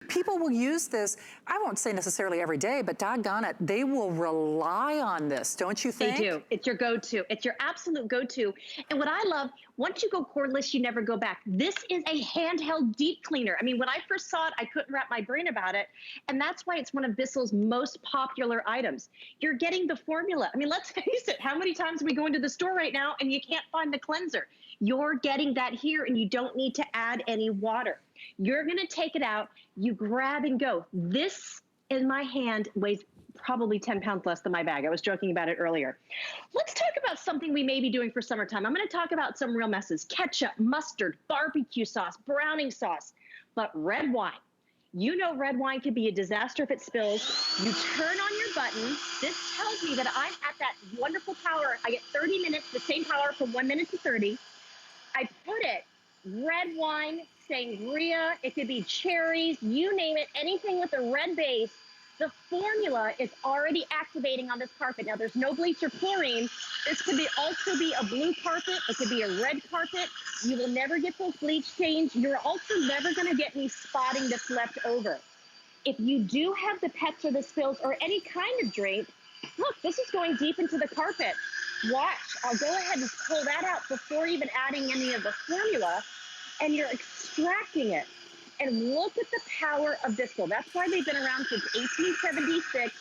people will use this, I won't say necessarily every day, but doggone it, they will rely on this, don't you think? They do. It's your go-to. It's your absolute go-to. And what I love, once you go cordless, you never go back. This is a handheld deep cleaner. I mean, when I first saw it, I couldn't wrap my brain about it. And that's why it's one of Bissell's most popular items. You're getting the formula. I mean, let's face it. How many times we go into the store right now and you can't find the cleanser? You're getting that here and you don't need to add any water. You're gonna take it out, you grab and go. This in my hand weighs probably 10 pounds less than my bag. I was joking about it earlier. Let's talk about something we may be doing for summertime. I'm gonna talk about some real messes. Ketchup, mustard, barbecue sauce, browning sauce, but red wine. You know red wine can be a disaster if it spills. You turn on your button. This tells me that I'm at that wonderful power. I get 30 minutes, the same power from 1 minute to 30. I put it, red wine, sangria, it could be cherries, you name it, anything with a red base. The formula is already activating on this carpet. Now, there's no bleach or chlorine. This could also be a blue carpet. It could be a red carpet. You will never get those bleach stains. You're also never going to get any spotting that's left over. If you do have the pets or the spills or any kind of drape, look, this is going deep into the carpet. Watch, I'll go ahead and pull that out before even adding any of the formula, and you're extracting it. And look at the power of Bissell. That's why they've been around since 1876.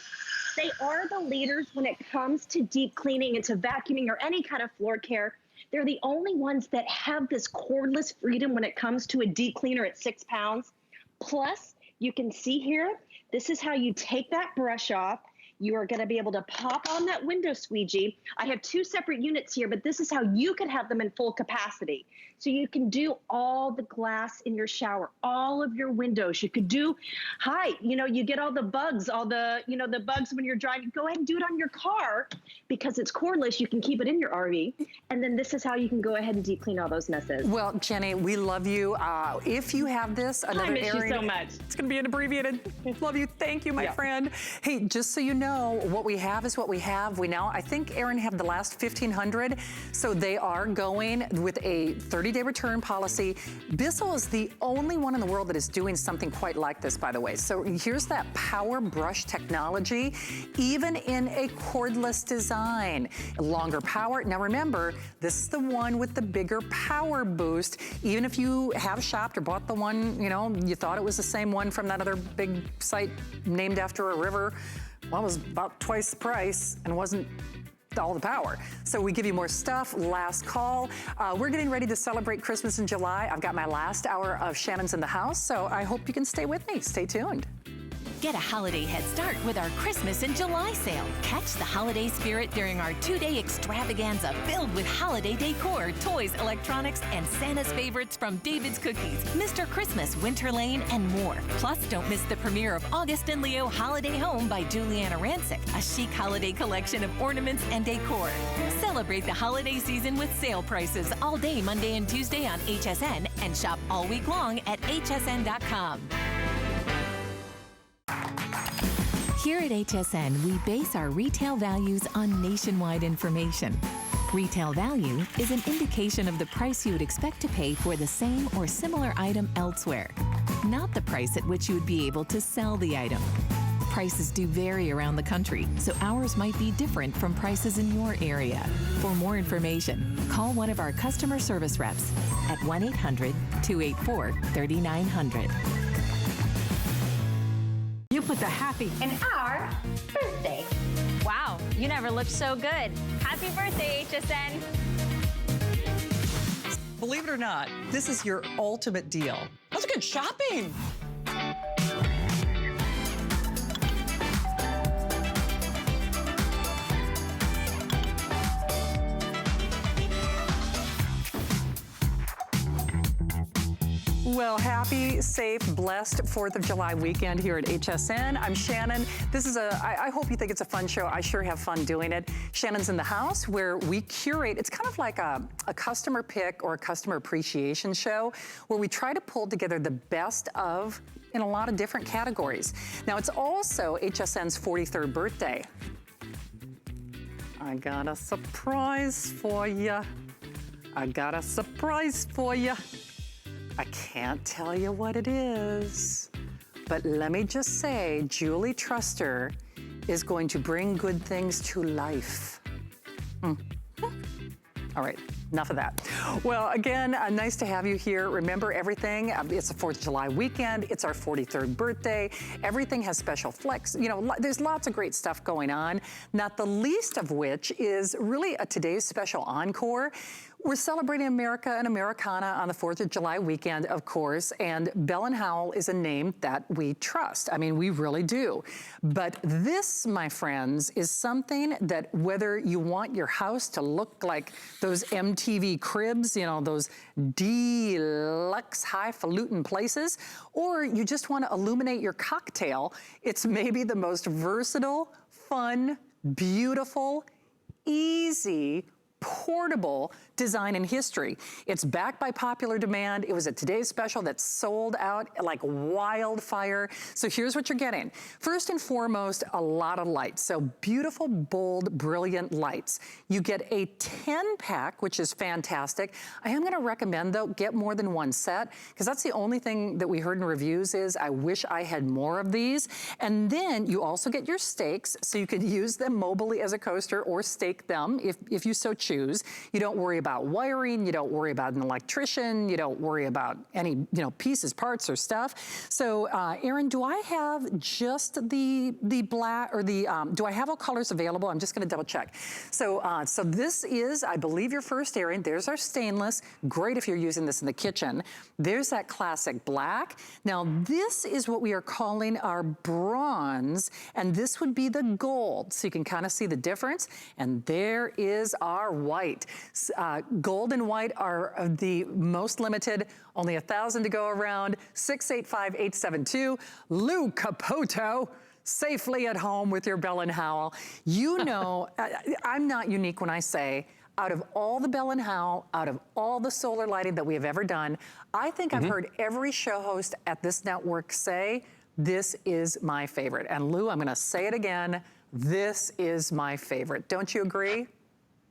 They are the leaders when it comes to deep cleaning and to vacuuming or any kind of floor care. They're the only ones that have this cordless freedom when it comes to a deep cleaner at 6 pounds. Plus, you can see here, this is how you take that brush off. You are going to be able to pop on that window squeegee. I have 2 separate units here, but this is how you can have them in full capacity. So you can do all the glass in your shower, all of your windows. You could do, you get all the bugs, all the, the bugs when you're driving. Go ahead and do it on your car because it's cordless. You can keep it in your RV. And then this is how you can go ahead and deep clean all those messes. Well, Jenny, we love you. If you have this, another I miss you so much. It's going to be an abbreviated. Love you. Thank you, my friend. Hey, just so you know, what we have is what we have. I think Aaron have the last 1,500. So they are going with a 30-day return policy. Bissell is the only one in the world that is doing something quite like this, by the way. So here's that power brush technology, even in a cordless design. Longer power. Now remember, this is the one with the bigger power boost. Even if you have shopped or bought the one, you thought it was the same one from that other big site named after a river. Well, it was about twice the price and wasn't all the power. So we give you more stuff. Last call. We're getting ready to celebrate Christmas in July. I've got my last hour of Shannon's in the house, so I hope you can stay with me. Stay tuned. Get a holiday head start with our Christmas in July sale. Catch the holiday spirit during our 2-day extravaganza filled with holiday decor, toys, electronics, and Santa's favorites from David's Cookies, Mr. Christmas, Winter Lane, and more. Plus, don't miss the premiere of August and Leo Holiday Home by Juliana Rancic, a chic holiday collection of ornaments and decor. Celebrate the holiday season with sale prices all day Monday and Tuesday on HSN and shop all week long at hsn.com. Here at HSN, we base our retail values on nationwide information. Retail value is an indication of the price you would expect to pay for the same or similar item elsewhere, not the price at which you would be able to sell the item. Prices do vary around the country, so ours might be different from prices in your area. For more information, call one of our customer service reps at 1-800-284-3900. You put the happy in our birthday. Wow, you never looked so good. Happy birthday, HSN. Believe it or not, this is your ultimate deal. That's good shopping. Well, happy, safe, blessed 4th of July weekend here at HSN. I'm Shannon. This is I hope you think it's a fun show. I sure have fun doing it. Shannon's in the house where we curate, it's kind of like a customer pick or a customer appreciation show where we try to pull together the best of in a lot of different categories. Now, it's also HSN's 43rd birthday. I got a surprise for you. I got a surprise for you. I can't tell you what it is, But let me just say, Julie Truster is going to bring good things to life. All right, enough of that. Well, again, nice to have you here. Remember everything, it's the 4th of July weekend, it's our 43rd birthday. Everything has special flex. You know, there's lots of great stuff going on, not the least of which is really today's special encore. We're celebrating America and Americana on the 4th of July weekend, of course, and Bell & Howell is a name that we trust. I mean, we really do. But this, my friends, is something that whether you want your house to look like those MTV cribs, you know, those deluxe highfalutin places, or you just want to illuminate your cocktail, it's maybe the most versatile, fun, beautiful, easy, portable design in history. It's backed by popular demand. It was a today's special that sold out like wildfire. So here's what you're getting. First and foremost, a lot of lights. So beautiful, bold, brilliant lights. You get a 10-pack, which is fantastic. I am gonna recommend though, get more than one set, because that's the only thing that we heard in reviews is, I wish I had more of these. And then you also get your stakes, so you could use them mobily as a coaster or stake them if you so choose. You don't worry about wiring, you don't worry about an electrician, you don't worry about any, you know, pieces, parts, or stuff. So, Erin, do I have just the black, or the, do I have all colors available? I'm just gonna double check. So, so this is, I believe, your first Erin. There's our stainless. Great if you're using this in the kitchen. There's that classic black. Now, this is what we are calling our bronze, and this would be the gold. So you can kind of see the difference. And there is our white. Gold and white are the most limited, only 1,000 to go around. 685-872. Lou Capoto, safely at home with your Bell & Howell. You know, I'm not unique when I say, out of all the Bell & Howell, out of all the solar lighting that we have ever done, I think I've heard every show host at this network say, this is my favorite. And Lou, I'm gonna say it again, this is my favorite. Don't you agree?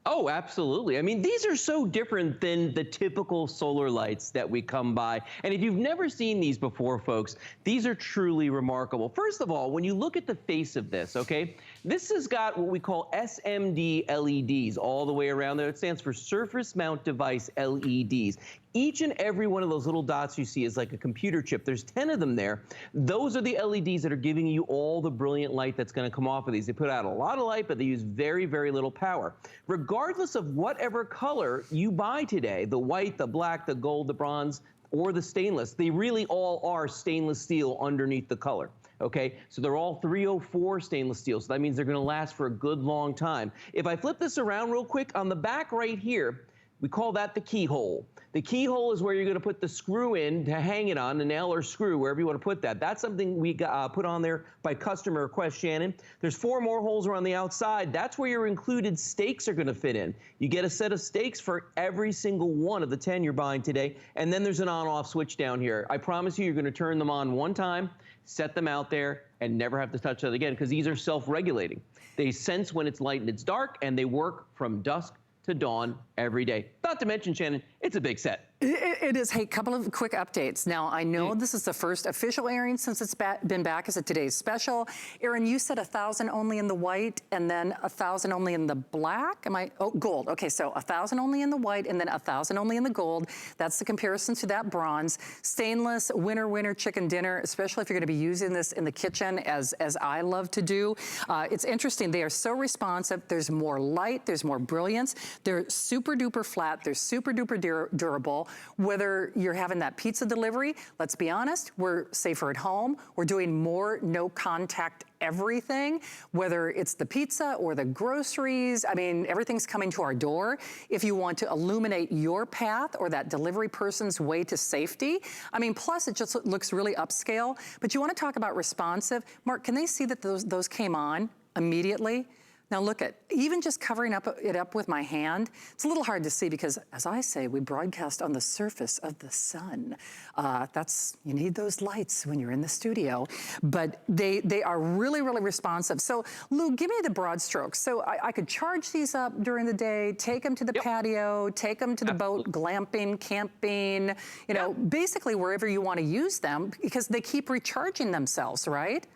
Oh, absolutely. I mean, these are so different than the typical solar lights that we come by. And if you've never seen these before, folks, these are truly remarkable. First of all, when you look at the face of this, okay, this has got what we call SMD LEDs all the way around there. It stands for Surface Mount Device LEDs. Each and every one of those little dots you see is like a computer chip. There's 10 of them there. Those are the LEDs that are giving you all the brilliant light that's going to come off of these. They put out a lot of light, but they use very, very little power. Regardless of whatever color you buy today, the white, the black, the gold, the bronze, or the stainless, they really all are stainless steel underneath the color. Okay, so they're all 304 stainless steel, so that means they're going to last for a good long time. If I flip this around real quick, on the back right here, we call that the keyhole. The keyhole is where you're going to put the screw in to hang it on, the nail or screw, wherever you want to put that. That's something we put on there by customer request, Shannon. There's 4 more holes around the outside. That's where your included stakes are going to fit in. You get a set of stakes for every single one of the 10 you're buying today. And then there's an on-off switch down here. I promise you're going to turn them on one time, set them out there, and never have to touch that again, because these are self-regulating. They sense when it's light and it's dark, and they work from dusk to dawn every day. Not to mention, Shannon, it's a big set. It is. Hey, couple of quick updates. Now, I know this is the first official airing since it's been back as a today's special. Erin, you said 1,000 only in the white and then 1,000 only in the black? Oh, gold. Okay, so 1,000 only in the white and then 1,000 only in the gold. That's the comparison to that bronze. Stainless, winter chicken dinner, especially if you're gonna be using this in the kitchen as I love to do. It's interesting, they are so responsive. There's more light, there's more brilliance. They're super duper flat, they're super duper durable. Whether you're having that pizza delivery, let's be honest, we're safer at home. We're doing more no contact everything, whether it's the pizza or the groceries. I mean, everything's coming to our door. If you want to illuminate your path or that delivery person's way to safety, I mean, plus it just looks really upscale. But you want to talk about responsive. Mark, can they see that those came on immediately? Now look at, even just covering it up with my hand, it's a little hard to see because, as I say, we broadcast on the surface of the sun. You need those lights when you're in the studio, but they are really, really responsive. So Lou, give me the broad strokes. So I could charge these up during the day, take them to the patio, take them to the boat, glamping, camping, you know, basically wherever you want to use them because they keep recharging themselves, right?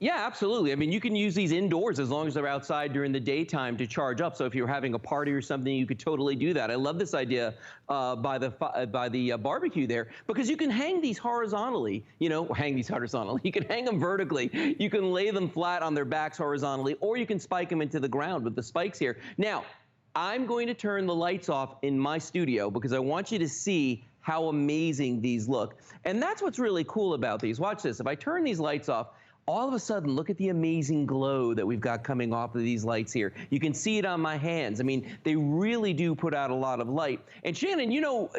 Yeah, absolutely. I mean, you can use these indoors as long as they're outside during the daytime to charge up. So if you're having a party or something, you could totally do that. I love this idea by the barbecue there because you can hang these horizontally, you know, hang these horizontally. You can hang them vertically. You can lay them flat on their backs horizontally, or you can spike them into the ground with the spikes here. Now, I'm going to turn the lights off in my studio because I want you to see how amazing these look. And that's what's really cool about these. Watch this. If I turn these lights off, all of a sudden, look at the amazing glow that we've got coming off of these lights here. You can see it on my hands. I mean, they really do put out a lot of light. And Shannon, you know,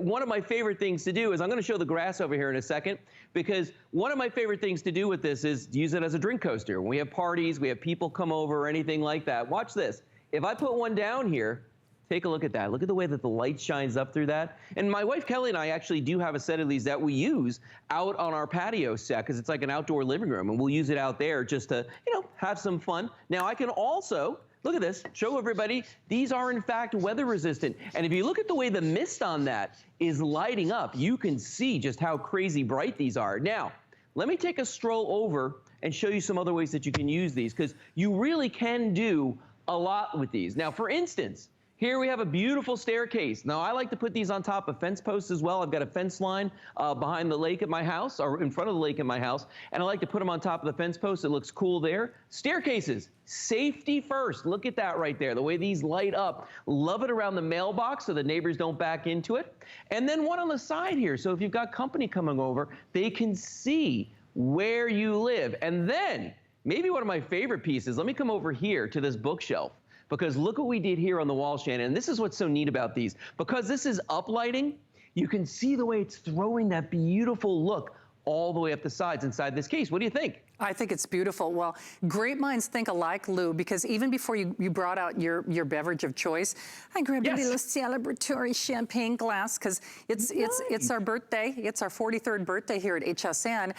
one of my favorite things to do is, I'm gonna show the grass over here in a second, because one of my favorite things to do with this is use it as a drink coaster. When we have parties, we have people come over or anything like that. Watch this. If I put one down here, take a look at that. Look at the way that the light shines up through that. And my wife, Kelly, and I actually do have a set of these that we use out on our patio set because it's like an outdoor living room, and we'll use it out there just to, you know, have some fun. Now, I can also, look at this, show everybody, these are in fact weather resistant. And if you look at the way the mist on that is lighting up, you can see just how crazy bright these are. Now, let me take a stroll over and show you some other ways that you can use these because you really can do a lot with these. Now, for instance, here we have a beautiful staircase. Now, I like to put these on top of fence posts as well. I've got a fence line behind the lake at my house, or in front of the lake at my house, and I like to put them on top of the fence post. It looks cool there. Staircases, safety first. Look at that right there, the way these light up. Love it around the mailbox so the neighbors don't back into it. And then one on the side here, so if you've got company coming over, they can see where you live. And then, maybe one of my favorite pieces, let me come over here to this bookshelf. Because look what we did here on the wall, Shannon. And this is what's so neat about these. Because this is uplighting, you can see the way it's throwing that beautiful look all the way up the sides inside this case. What do you think? I think it's beautiful. Well, great minds think alike, Lou, because even before you brought out your beverage of choice, I grabbed a little celebratory champagne glass because it's our birthday. It's our 43rd birthday here at HSN.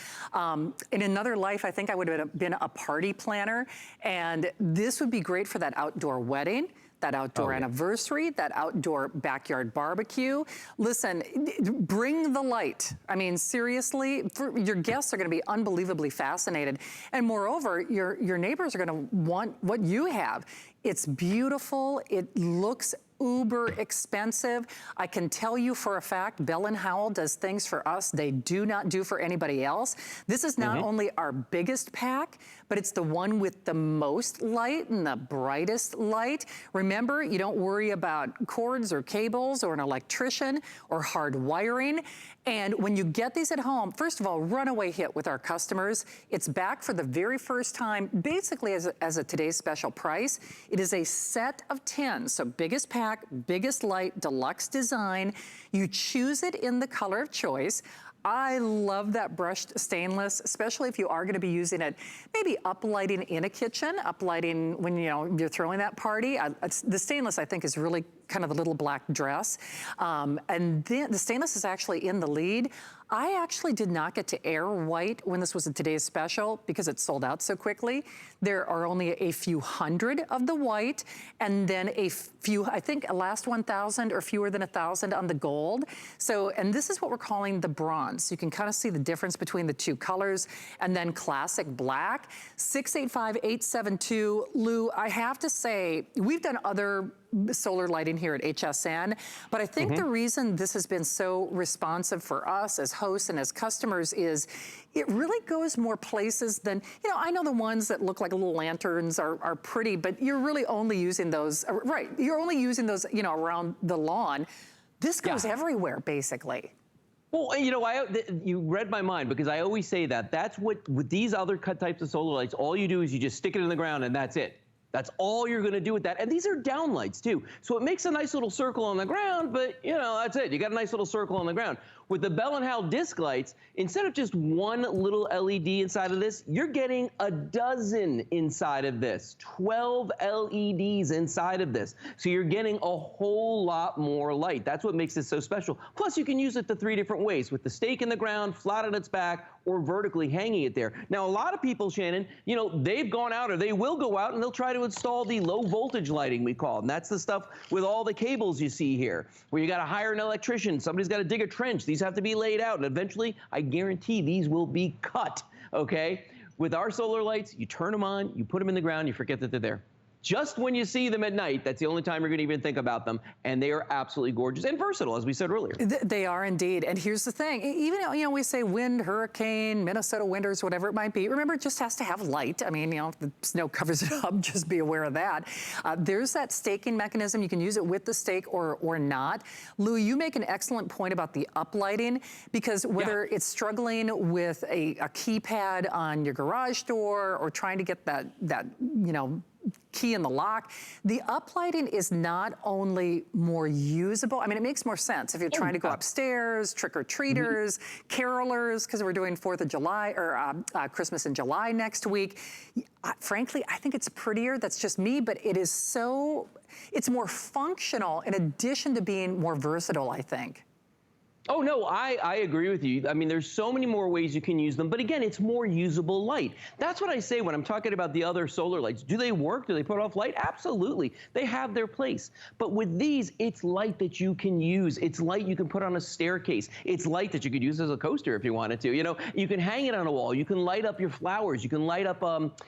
In another life, I think I would have been a party planner, and this would be great for that outdoor wedding, that outdoor anniversary, that outdoor backyard barbecue. Listen, bring the light. I mean, seriously, your guests are gonna be unbelievably fascinated. And moreover, your neighbors are gonna want what you have. It's beautiful, it looks uber expensive. I can tell you for a fact, Bell & Howell does things for us they do not do for anybody else. This is not only our biggest pack, but it's the one with the most light and the brightest light. Remember, you don't worry about cords or cables or an electrician or hard wiring. And when you get these at home, first of all, runaway hit with our customers. It's back for the very first time, basically as a today's special price. It is a set of 10, so biggest pack, biggest light, deluxe design. You choose it in the color of choice. I love that brushed stainless, especially if you are going to be using it, maybe uplighting in a kitchen, uplighting when you're throwing that party. The stainless, I think, is really kind of a little black dress. And then the stainless is actually in the lead. I actually did not get to air white when this was a today's special because it sold out so quickly. There are only a few hundred of the white, and then a few, I think a last 1,000 or fewer than 1,000 on the gold. So, and this is what we're calling the bronze. You can kind of see the difference between the two colors, and then classic black. 685-872. Lou, I have to say, we've done other solar lighting here at HSN, but I think the reason this has been so responsive for us as hosts and as customers is it really goes more places than, I know the ones that look like little lanterns are pretty, but you're really only using those, right, you're only using those, around the lawn. This goes everywhere, basically. Well, you read my mind because I always say that. That's what, with these other types of solar lights, all you do is you just stick it in the ground and that's it. That's all you're gonna do with that. And these are down lights too. So it makes a nice little circle on the ground, but you know, that's it. You got a nice little circle on the ground. With the Bell & Howell disc lights, instead of just one little LED inside of this, you're getting a dozen inside of this, 12 LEDs inside of this. So you're getting a whole lot more light. That's what makes this so special. Plus you can use it the 3 different ways, with the stake in the ground, flat on its back, or vertically hanging it there. Now, a lot of people, Shannon, you know, they've gone out or they will go out and they'll try to install the low voltage lighting, we call it. And that's the stuff with all the cables you see here, where you got to hire an electrician. Somebody's got to dig a trench. These have to be laid out. And eventually, I guarantee these will be cut, okay? With our solar lights, you turn them on, you put them in the ground, you forget that they're there. Just when you see them at night, that's the only time you're going to even think about them. And they are absolutely gorgeous and versatile, as we said earlier. They are indeed. And here's the thing. Even, you know, we say wind, hurricane, Minnesota winters, whatever it might be. Remember, it just has to have light. I mean, you know, if the snow covers it up, just be aware of that. There's that staking mechanism. You can use it with the stake or not. Lou, you make an excellent point about the uplighting, because whether it's struggling with a keypad on your garage door or trying to get that you know, key in the lock, the uplighting is not only more usable, I mean, it makes more sense if you're trying to go upstairs, trick-or-treaters, carolers, because we're doing 4th of July, or Christmas in July next week. Frankly, I think it's prettier, that's just me, but it is so, it's more functional in addition to being more versatile, I think. Oh, no, I agree with you. I mean, there's so many more ways you can use them. But again, it's more usable light. That's what I say when I'm talking about the other solar lights. Do they work? Do they put off light? Absolutely. They have their place. But with these, it's light that you can use. It's light you can put on a staircase. It's light that you could use as a coaster if you wanted to. You know, you can hang it on a wall. You can light up your flowers. You can light up,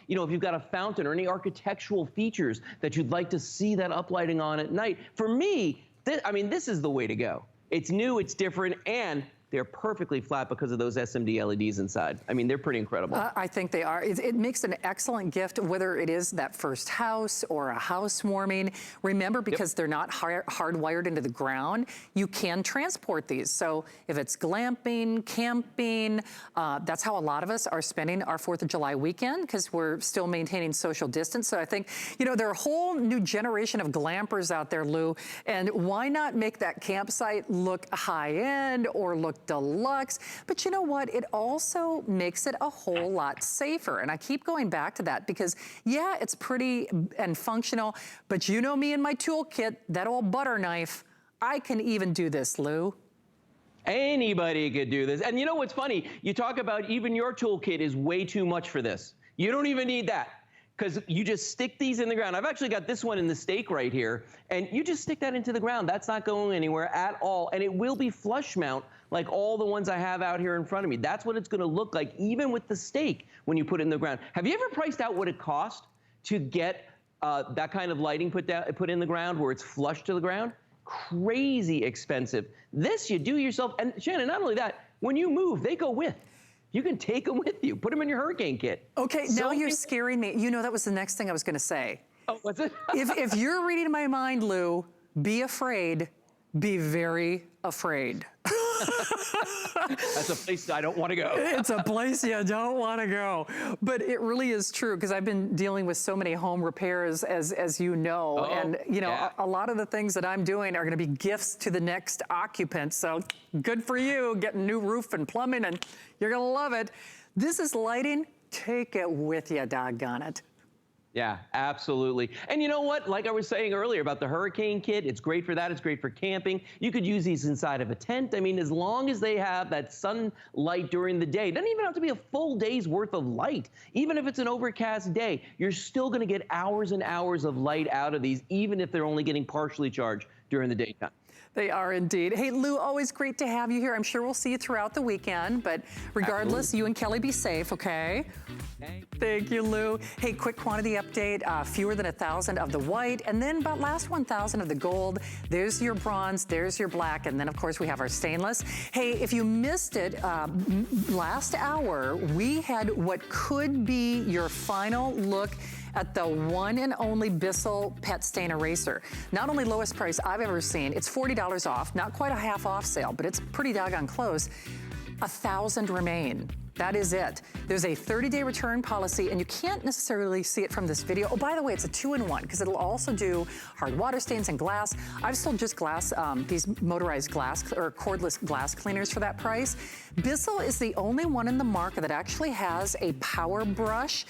you know, if you've got a fountain or any architectural features that you'd like to see that uplighting on at night. For me, I mean, this is the way to go. It's new, it's different, and they're perfectly flat because of those SMD LEDs inside. I mean, they're pretty incredible. I think they are. It makes an excellent gift, whether it is that first house or a housewarming. Remember, because they're not hardwired into the ground, you can transport these. So if it's glamping, camping, that's how a lot of us are spending our 4th of July weekend, because we're still maintaining social distance. So I think, you know, there are a whole new generation of glampers out there, Lou, and why not make that campsite look high-end or look deluxe? But you know what? It also makes it a whole lot safer. And I keep going back to that because, yeah, it's pretty and functional, but you know me and my toolkit, that old butter knife, I can even do this, Lou. Anybody could do this. And you know what's funny? You talk about even your toolkit is way too much for this. You don't even need that, because you just stick these in the ground. I've actually got this one in the stake right here, and you just stick that into the ground. That's not going anywhere at all, and it will be flush mount like all the ones I have out here in front of me. That's what it's gonna look like, even with the stake when you put it in the ground. Have you ever priced out what it cost to get that kind of lighting put in the ground where it's flush to the ground? Crazy expensive. This you do yourself, and Shannon, not only that, when you move, they go with. You can take them with you. Put them in your hurricane kit. Okay, now you're scaring me. You know, that was the next thing I was gonna say. Oh, what's it? if you're reading my mind, Lou, be afraid, be very afraid. That's a place I don't want to go. It's a place you don't want to go. But it really is true, because I've been dealing with so many home repairs, as you know. And, you know, a lot of the things that I'm doing are going to be gifts to the next occupant. So good for you, getting new roof and plumbing, and you're going to love it. This is lighting. Take it with you, doggone it. Yeah, absolutely. And you know what? Like I was saying earlier about the hurricane kit, it's great for that. It's great for camping. You could use these inside of a tent. I mean, as long as they have that sunlight during the day, it doesn't even have to be a full day's worth of light. Even if it's an overcast day, you're still going to get hours and hours of light out of these, even if they're only getting partially charged during the daytime. They are indeed. Hey, Lou, always great to have you here. I'm sure we'll see you throughout the weekend, but regardless, you and Kelly be safe, okay? Thank you, Lou. Hey, quick quantity update, fewer than 1,000 of the white, and then about last 1,000 of the gold. There's your bronze, there's your black, and then of course we have our stainless. Hey, if you missed it, last hour, we had what could be your final look at the one and only Bissell Pet Stain Eraser. Not only lowest price I've ever seen, it's $40 off, not quite a half off sale, but it's pretty doggone close. 1,000 remain. That is it. There's a 30-day return policy, and you can't necessarily see it from this video. Oh, by the way, it's a 2-in-1 because it'll also do hard water stains and glass. I've sold just glass, these motorized glass or cordless glass cleaners for that price. Bissell is the only one in the market that actually has a power brush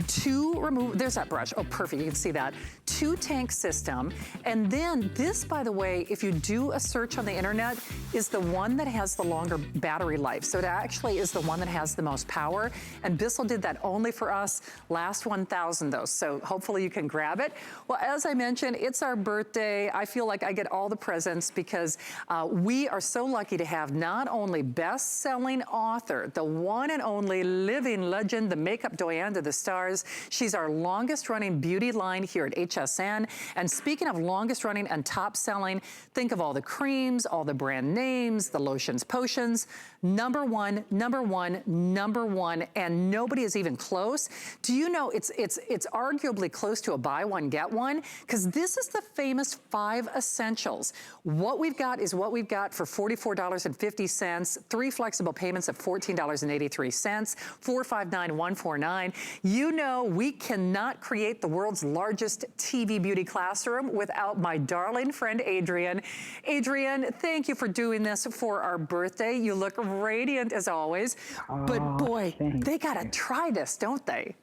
to remove, there's that brush. Oh, perfect, you can see that. 2-tank system. And then this, by the way, if you do a search on the internet, is the one that has the longer battery life. So it actually is the one that has the most power. And Bissell did that only for us, last 1,000 though. So hopefully you can grab it. Well, as I mentioned, it's our birthday. I feel like I get all the presents because we are so lucky to have not only best-selling author, the one and only living legend, the makeup doyen to the stars. She's our longest running beauty line here at HSN. And speaking of longest running and top selling, think of all the creams, all the brand names, the lotions, potions. Number one, and nobody is even close. Do you know it's arguably close to a buy one, get one? Because this is the famous 5 essentials. What we've got is what we've got for $44.50, 3 flexible payments of $14.83, $459-149. You know we cannot create the world's largest TV beauty classroom without my darling friend Adrienne. Adrienne, thank you for doing this for our birthday. You look radiant as always. Oh, but boy, thanks. they gotta try this, don't they?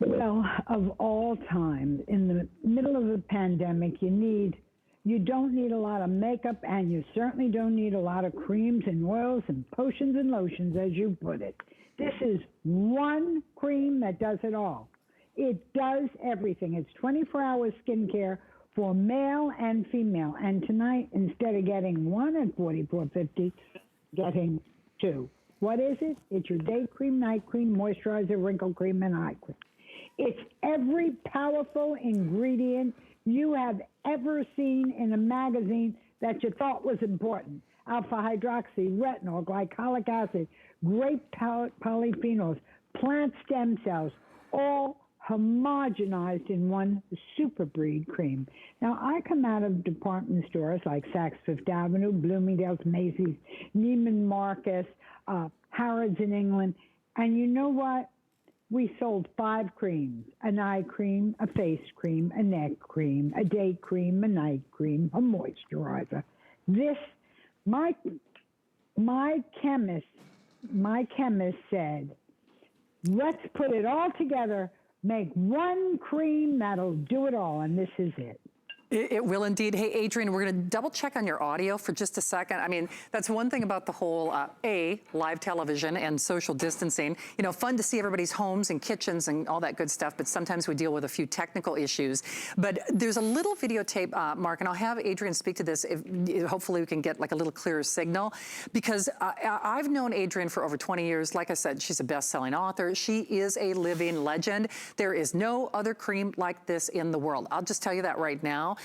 Well, of all time, in the middle of a pandemic, you don't need a lot of makeup, and you certainly don't need a lot of creams and oils and potions and lotions, as you put it. This is one cream that does it all. It does everything. It's 24-hour skincare for male and female. And tonight, instead of getting one at $44.50, getting 2. What is it? It's your day cream, night cream, moisturizer, wrinkle cream, and eye cream. It's every powerful ingredient you have ever seen in a magazine that you thought was important. Alpha hydroxy, retinol, glycolic acid, great polyphenols, plant stem cells, all homogenized in one super breed cream. Now, I come out of department stores like Saks Fifth Avenue, Bloomingdale's, Macy's, Neiman Marcus, Harrods in England, and you know what? We sold 5 creams: an eye cream, a face cream, a neck cream, a day cream, a night cream, a moisturizer. This, my chemist said, let's put it all together, make one cream that'll do it all, and this is it. It will indeed. Hey, Adrienne, we're going to double check on your audio for just a second. I mean, that's one thing about the whole live television and social distancing. You know, fun to see everybody's homes and kitchens and all that good stuff, but sometimes we deal with a few technical issues. But there's a little videotape, Mark, and I'll have Adrienne speak to this. Hopefully we can get like a little clearer signal, because I've known Adrienne for over 20 years. Like I said, she's a best-selling author. She is a living legend. There is no other cream like this in the world. I'll just tell you that right now.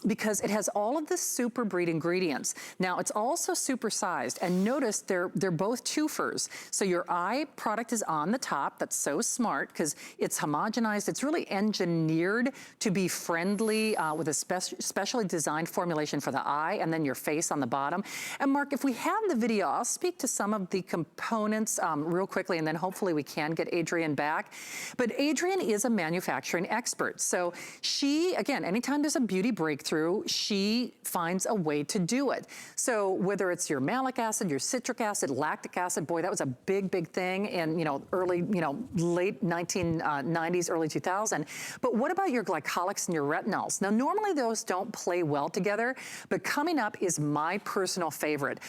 Because it has all of the super breed ingredients. Now, it's also supersized, and notice they're both twofers. So your eye product is on the top. That's so smart because it's homogenized. It's really engineered to be friendly with a specially designed formulation for the eye, and then your face on the bottom. And Mark, if we have the video, I'll speak to some of the components real quickly, and then hopefully we can get Adrienne back. But Adrienne is a manufacturing expert. So she, again, anytime there's a beauty breakthrough, she finds a way to do it. So whether it's your malic acid, your citric acid, lactic acid, boy, that was a big, big thing in, late 1990s, early 2000. But what about your glycolics and your retinols? Now, normally those don't play well together, but coming up is my personal favorite.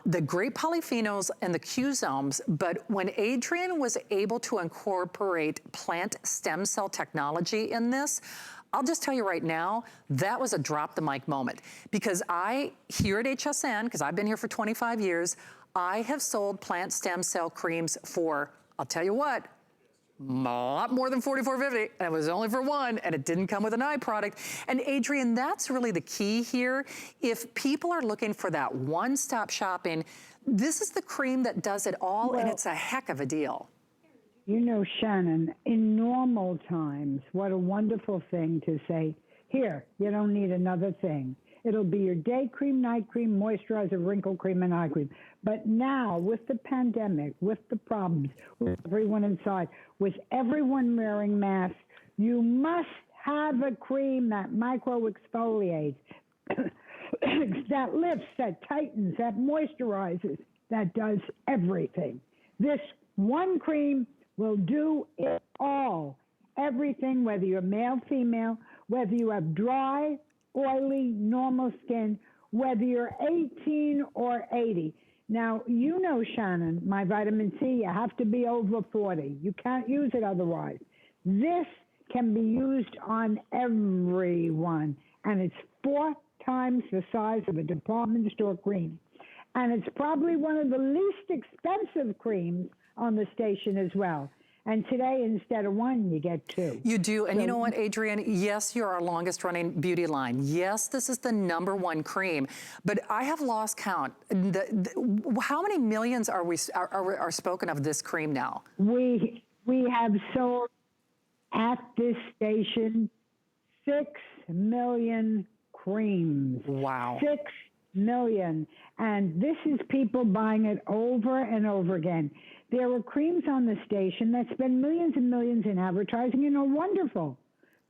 The great polyphenols and the Q-zomes, but when Adrienne was able to incorporate plant stem cell technology in this, I'll just tell you right now, that was a drop the mic moment, because here at HSN, because I've been here for 25 years, I have sold plant stem cell creams for, I'll tell you what, a lot more than $44.50, and it was only for one, and it didn't come with an eye product. And Adrienne, that's really the key here. If people are looking for that one-stop shopping, this is the cream that does it all, and it's a heck of a deal. You know, Shannon, in normal times, what a wonderful thing to say, here, you don't need another thing. It'll be your day cream, night cream, moisturizer, wrinkle cream, and eye cream. But now, with the pandemic, with the problems, with everyone inside, with everyone wearing masks, you must have a cream that micro exfoliates, that lifts, that tightens, that moisturizes, that does everything. This one cream will do it all. Everything, whether you're male, female, whether you have dry, oily, normal skin, whether you're 18 or 80. Now, you know, Shannon, my vitamin C, you have to be over 40. You can't use it otherwise. This can be used on everyone, and it's 4 times the size of a department store cream. And it's probably one of the least expensive creams on the station as well. And today, instead of 1, you get 2. You do, and you know what, Adrienne? Yes, you're our longest running beauty line. Yes, this is the #1 cream, but I have lost count. How many millions are spoken of this cream now? We have sold at this station 6 million creams. Wow. 6 million. And this is people buying it over and over again. There are creams on the station that spend millions and millions in advertising and are wonderful.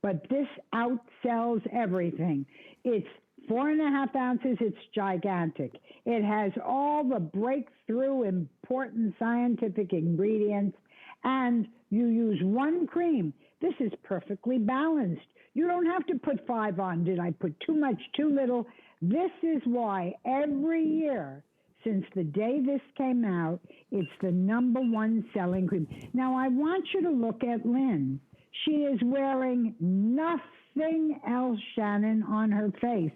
But this outsells everything. It's 4.5 ounces. It's gigantic. It has all the breakthrough important scientific ingredients. And you use one cream. This is perfectly balanced. You don't have to put 5 on. Did I put too much, too little? This is why every year, since the day this came out, it's the #1 selling cream. Now, I want you to look at Lynn. She is wearing nothing else, Shannon, on her face.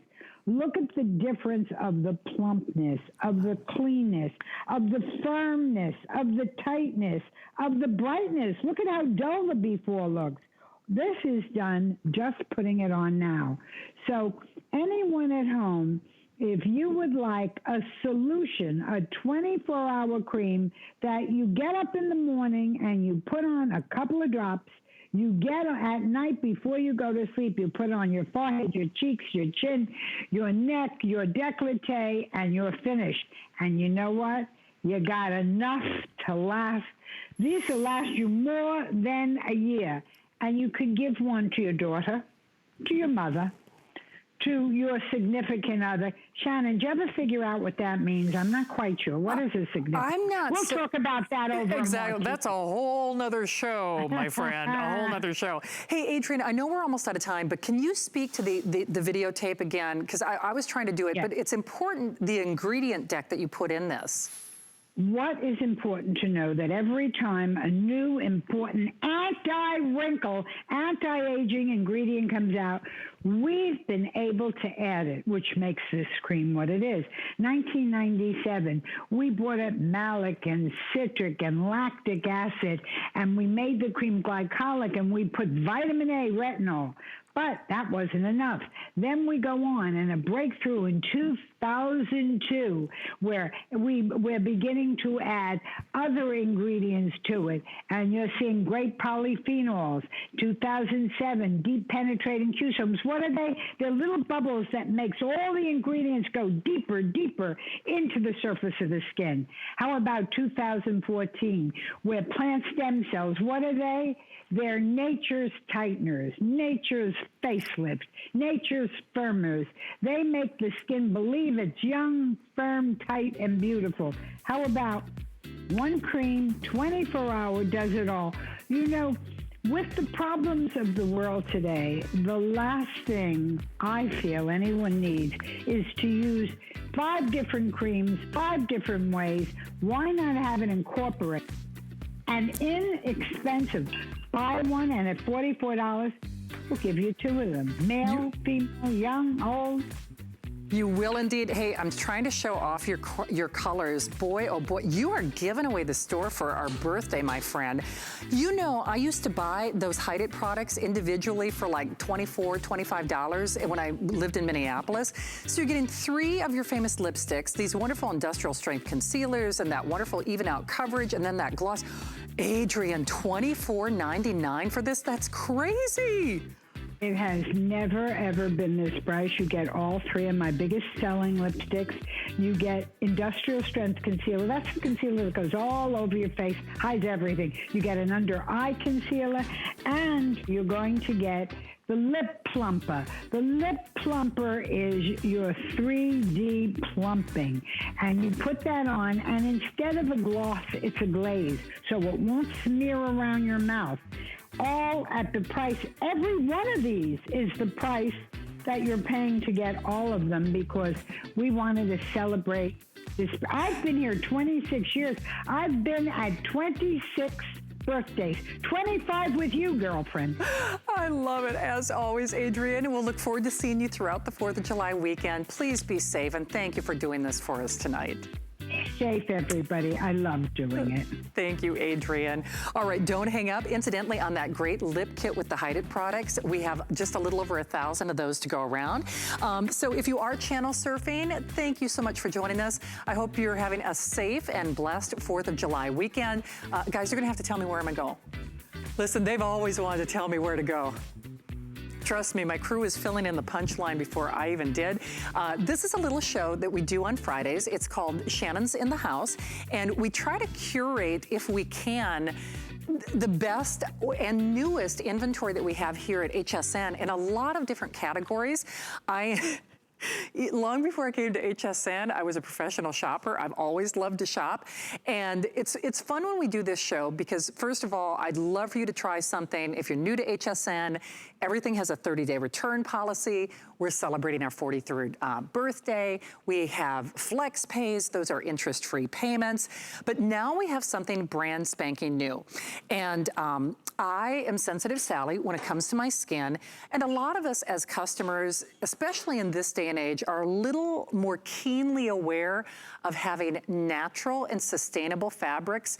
Look at the difference of the plumpness, of the cleanness, of the firmness, of the tightness, of the brightness. Look at how dull the before looks. This is done just putting it on now. So anyone at home, if you would like a solution, a 24-hour cream that you get up in the morning and you put on a couple of drops, you get at night before you go to sleep, you put on your forehead, your cheeks, your chin, your neck, your décolleté, and you're finished. And you know what? You got enough to last. These will last you more than a year. And you could give one to your daughter, to your mother, to your significant other. Shannon, do you ever figure out what that means? I'm not quite sure. What is a significant? I'm not. We'll talk about that over. Exactly. That's a whole nother show, my friend. A whole nother show. Hey, Adrienne, I know we're almost out of time, but can you speak to the videotape again? Because I was trying to do it, but it's important, the ingredient deck that you put in this. What is important to know that every time a new important anti-wrinkle, anti-aging ingredient comes out, we've been able to add it, which makes this cream what it is. 1997, we brought up malic and citric and lactic acid, and we made the cream glycolic, and we put vitamin A, retinol. But that wasn't enough. Then we go on, and a breakthrough in 2002, where we're beginning to add other ingredients to it, and you're seeing great polyphenols. 2007, deep penetrating Q-somes. What are they? They're little bubbles that makes all the ingredients go deeper, deeper into the surface of the skin. How about 2014, where plant stem cells, what are they? They're nature's tighteners, nature's facelifts, nature's firmers. They make the skin believe it's young, firm, tight, and beautiful. How about one cream, 24-hour, does it all? You know, with the problems of the world today, the last thing I feel anyone needs is to use 5 different creams, 5 different ways. Why not have it incorporated? And inexpensive. Buy one, and at $44, we'll give you 2 of them. Male, female, young, old. You will indeed. Hey, I'm trying to show off your colors. Boy, oh boy, you are giving away the store for our birthday, my friend. You know, I used to buy those Hide It products individually for like $24, $25 when I lived in Minneapolis. So you're getting 3 of your famous lipsticks, these wonderful industrial strength concealers, and that wonderful even out coverage, and then that gloss. Adrienne, $24.99 for this? That's crazy. It has never, ever been this price. You get all three of my biggest selling lipsticks. You get industrial strength concealer. That's the concealer that goes all over your face, hides everything. You get an under eye concealer, and you're going to get the lip plumper. The lip plumper is your 3D plumping. And you put that on, and instead of a gloss, it's a glaze. So it won't smear around your mouth. All at the price. Every one of these is the price that you're paying to get all of them, because we wanted to celebrate this. I've been here 26 years. I've been at 26 birthdays, 25 with you, girlfriend. I love it, as always, Adrienne. We'll look forward to seeing you throughout the 4th of July weekend. Please be safe, and thank you for doing this for us tonight. Safe, everybody. I love doing it. Thank you, Adrienne. All right, don't hang up. Incidentally, on that great lip kit with the Hide It products, we have just a little over 1,000 of those to go around. So if you are channel surfing, thank you so much for joining us. I hope you're having a safe and blessed 4th of July weekend. Guys, you're gonna have to tell me where I'm gonna go. Listen, they've always wanted to tell me where to go. Trust me, my crew is filling in the punchline before I even did. This is a little show that we do on Fridays. It's called Shannon's in the House, and we try to curate, if we can, the best and newest inventory that we have here at HSN in a lot of different categories. Long before I came to HSN, I was a professional shopper. I've always loved to shop. And it's fun when we do this show because, first of all, I'd love for you to try something. If you're new to HSN, everything has a 30-day return policy. We're celebrating our 43rd birthday. We have flex pays. Those are interest-free payments. But now we have something brand spanking new. And I am sensitive Sally when it comes to my skin. And a lot of us as customers, especially in this day and age, are a little more keenly aware of having natural and sustainable fabrics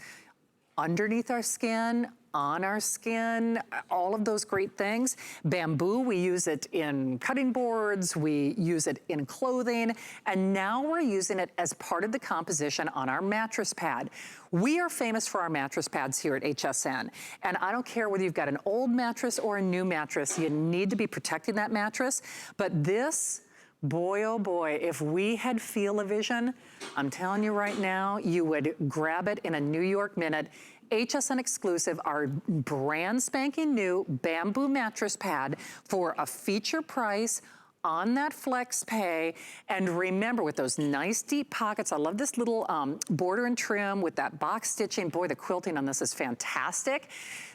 underneath our skin, on our skin, all of those great things. Bamboo, we use it in cutting boards, we use it in clothing, and now we're using it as part of the composition on our mattress pad. We are famous for our mattress pads here at HSN, and I don't care whether you've got an old mattress or a new mattress, you need to be protecting that mattress, but this, boy, oh boy, if we had Feel-O-Vision, I'm telling you right now, you would grab it in a New York minute. HSN exclusive, our brand spanking new bamboo mattress pad for a feature price on that flex pay. And remember, with those nice deep pockets, I love this little border and trim with that box stitching. Boy, the quilting on this is fantastic.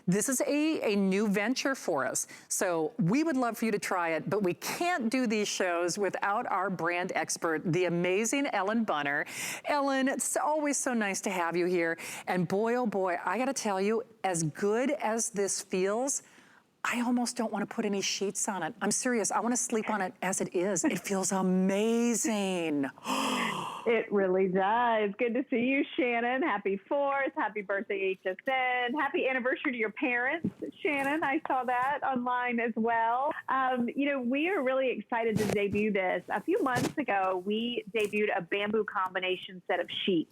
This is a new venture for us. So we would love for you to try it, but we can't do these shows without our brand expert, the amazing Ellen Bunner. Ellen, it's always so nice to have you here. And boy, oh boy, I gotta tell you, as good as this feels, I almost don't want to put any sheets on it. I'm serious. I want to sleep on it as it is. It feels amazing. It really does. Good to see you, Shannon. Happy 4th. Happy birthday, HSN. Happy anniversary to your parents, Shannon. I saw that online as well. You know, we are really excited to debut this. A few months ago, we debuted a bamboo combination set of sheets.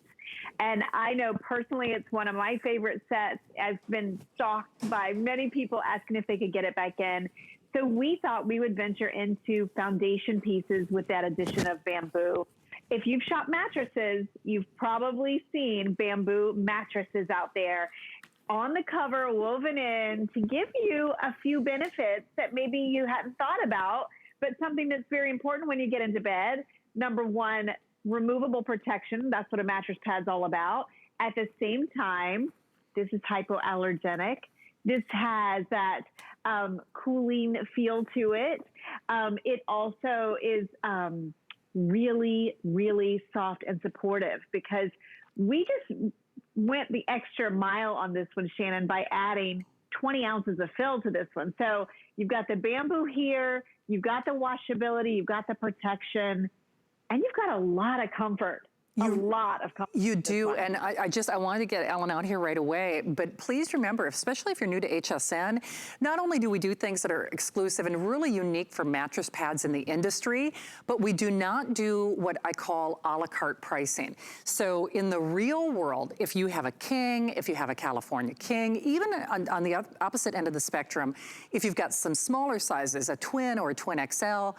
And I know personally it's one of my favorite sets. I've been stalked by many people asking if they could get it back in. So we thought we would venture into foundation pieces with that addition of bamboo. If you've shopped mattresses, you've probably seen bamboo mattresses out there on the cover, woven in to give you a few benefits that maybe you hadn't thought about, but something that's very important when you get into bed. Number one, removable protection. That's what a mattress pad's all about. At the same time, this is hypoallergenic. This has that cooling feel to it. It also is really, really soft and supportive because we just went the extra mile on this one, Shannon, by adding 20 ounces of fill to this one. So you've got the bamboo here, you've got the washability, you've got the protection, and you've got a lot of comfort. a lot of comfort. You do, and I wanted to get Ellen out here right away, but please remember, especially if you're new to HSN, not only do we do things that are exclusive and really unique for mattress pads in the industry, but we do not do what I call a la carte pricing. So in the real world, if you have a king, if you have a California king, even on the opposite end of the spectrum, if you've got some smaller sizes, a twin or a twin XL,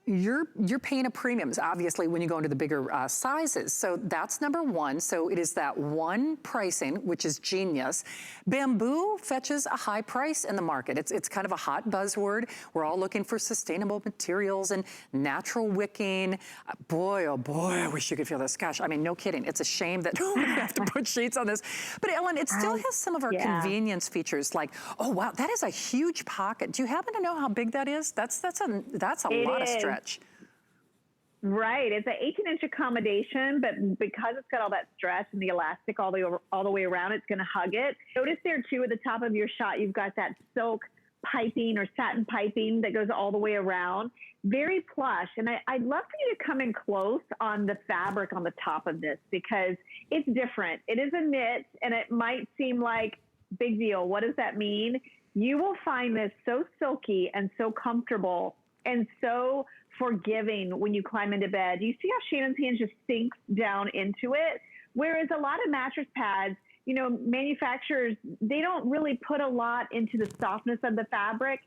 you're paying a premium, obviously, when you go into the bigger sizes. So that's number one. So it is that one pricing, which is genius. Bamboo fetches a high price in the market. It's kind of a hot buzzword. We're all looking for sustainable materials and natural wicking. Boy, oh boy, I wish you could feel this. Gosh, I mean, no kidding. It's a shame that we have to put sheets on this. But Ellen, it still has some of our convenience features, like, oh wow, that is a huge pocket. Do you happen to know how big that is? That's a lot of stretch. Right, it's an 18-inch accommodation, but because it's got all that stretch and the elastic all the way around, it's going to hug it. Notice there too, at the top of your shot, you've got that silk piping or satin piping that goes all the way around. Very plush, and I'd love for you to come in close on the fabric on the top of this because it's different. It is a knit, and it might seem like big deal. What does that mean? You will find this so silky and so comfortable and so forgiving when you climb into bed. You see how Shannon's hand just sinks down into it? Whereas a lot of mattress pads, you know, manufacturers, they don't really put a lot into the softness of the fabric,